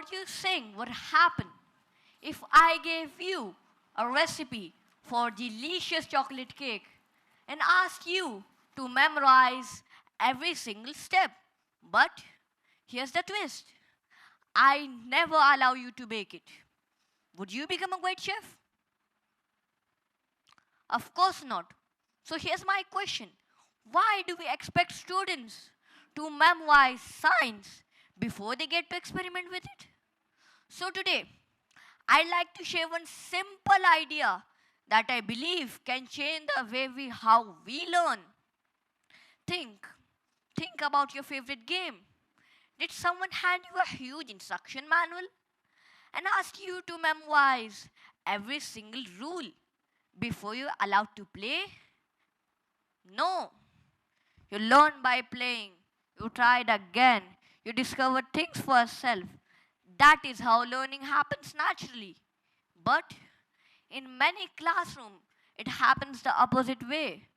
What do you think would happen if I gave you a recipe for delicious chocolate cake and asked you to memorize every single step? But here's the twist. I never allow you to bake it. Would you become a great chef? Of course not. So here's my question. Why do we expect students to memorize science before they get to experiment with it? So today, I'd like to share one simple idea that I believe can change the way how we learn. Think, think about your favorite game. Did someone hand you a huge instruction manual and ask you to memorize every single rule before you're allowed to play? No. You learn by playing. You tried again. You discover things for yourself. That is how learning happens naturally. But in many classrooms, it happens the opposite way.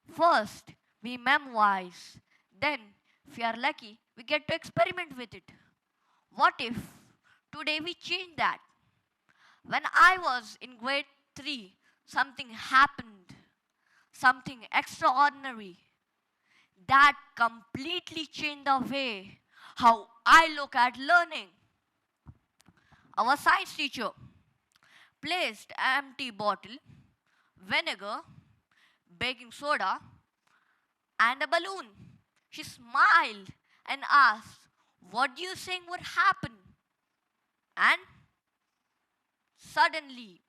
First, we memorize. Then, if we are lucky, we get to experiment with it. What if today we change that? When I was in grade 3, something happened, something extraordinary that completely changed the way how I look at learning. Our science teacher placed an empty bottle, vinegar, baking soda, and a balloon. She smiled and asked, "What do you think would happen?" And suddenly,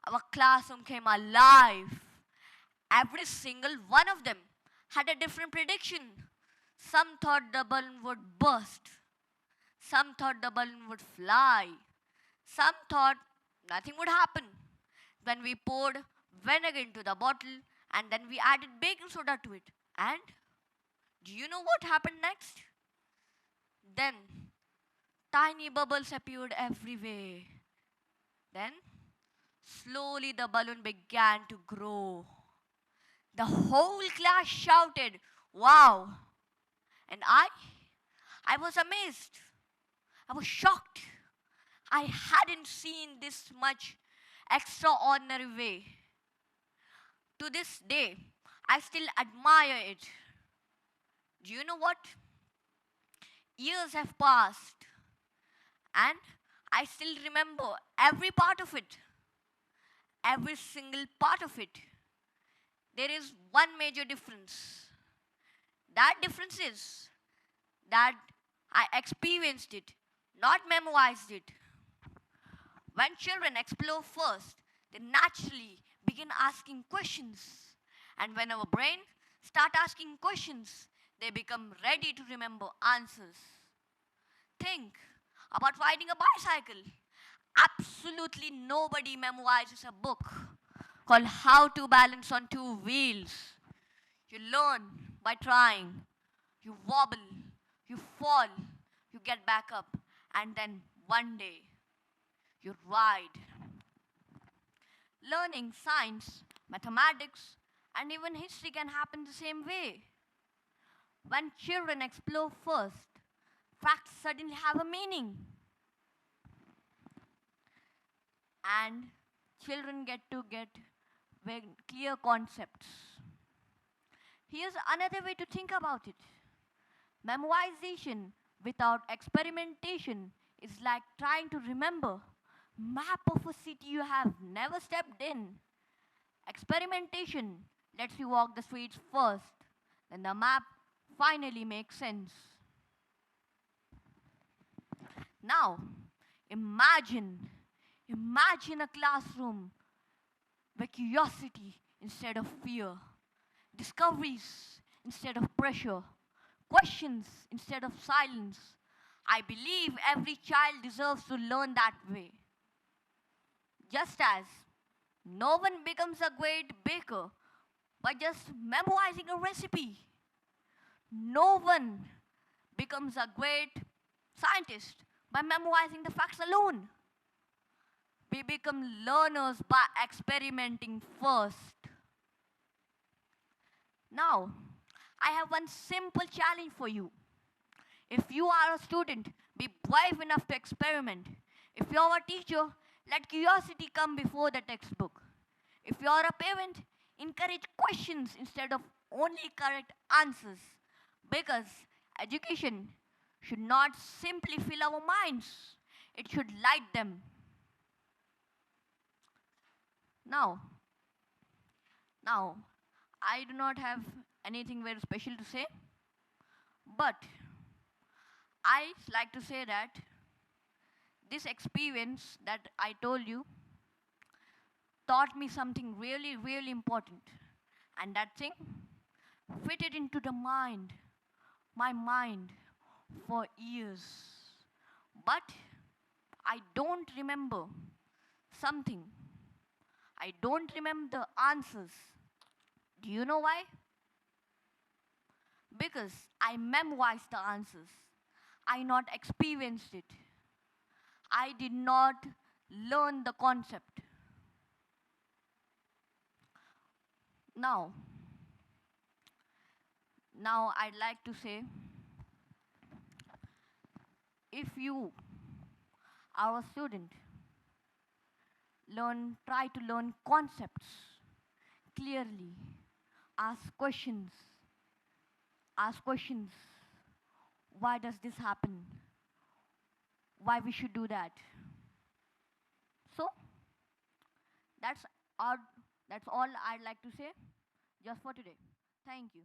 our classroom came alive. Every single one of them had a different prediction. Some thought the balloon would burst. Some thought the balloon would fly. Some thought nothing would happen. When we poured vinegar into the bottle and then we added baking soda to it. And do you know what happened next? Then tiny bubbles appeared everywhere. Then slowly the balloon began to grow. The whole class shouted, "Wow!" And I was amazed. I was shocked. I hadn't seen this much extraordinary way. To this day, I still admire it. Do you know what? Years have passed, and I still remember every part of it, every single part of it. There is one major difference. That difference is that I experienced it, not memorized it. When children explore first, they naturally begin asking questions. And when our brain start asking questions, they become ready to remember answers. Think about riding a bicycle. Absolutely nobody memorizes a book called How to Balance on Two Wheels. You learn by trying. You wobble, you fall, you get back up, and then one day you ride. Learning science, mathematics, and even history can happen the same way. When children explore first, facts suddenly have a meaning. And children get very clear concepts. Here's another way to think about it. Memorization without experimentation is like trying to remember map of a city you have never stepped in. Experimentation lets you walk the streets first, then the map finally makes sense. Now, imagine, imagine a classroom where curiosity instead of fear, discoveries instead of pressure, questions instead of silence. I believe every child deserves to learn that way. Just as no one becomes a great baker by just memorizing a recipe, no one becomes a great scientist by memorizing the facts alone. We become learners by experimenting first. Now, I have one simple challenge for you. If you are a student Be brave enough to experiment. If you're a teacher, let curiosity come before the textbook. If you're a parent, encourage questions instead of only correct answers. Because education should not simply fill our minds, it should light them. Now, now, I do not have anything very special to say, but I like to say that this experience that I told you taught me something really, really important. And that thing fitted into the mind, my mind, for years. But I don't remember something. I don't remember the answers. Do you know why? Because I memorized the answers. I not experienced it. I did not learn the concept. Now, now I'd like to say, if you are a student, try to learn concepts clearly. Ask questions. Ask questions. Why does this happen? Why we should do that? So that's all. That's all I'd like to say just for today. Thank you.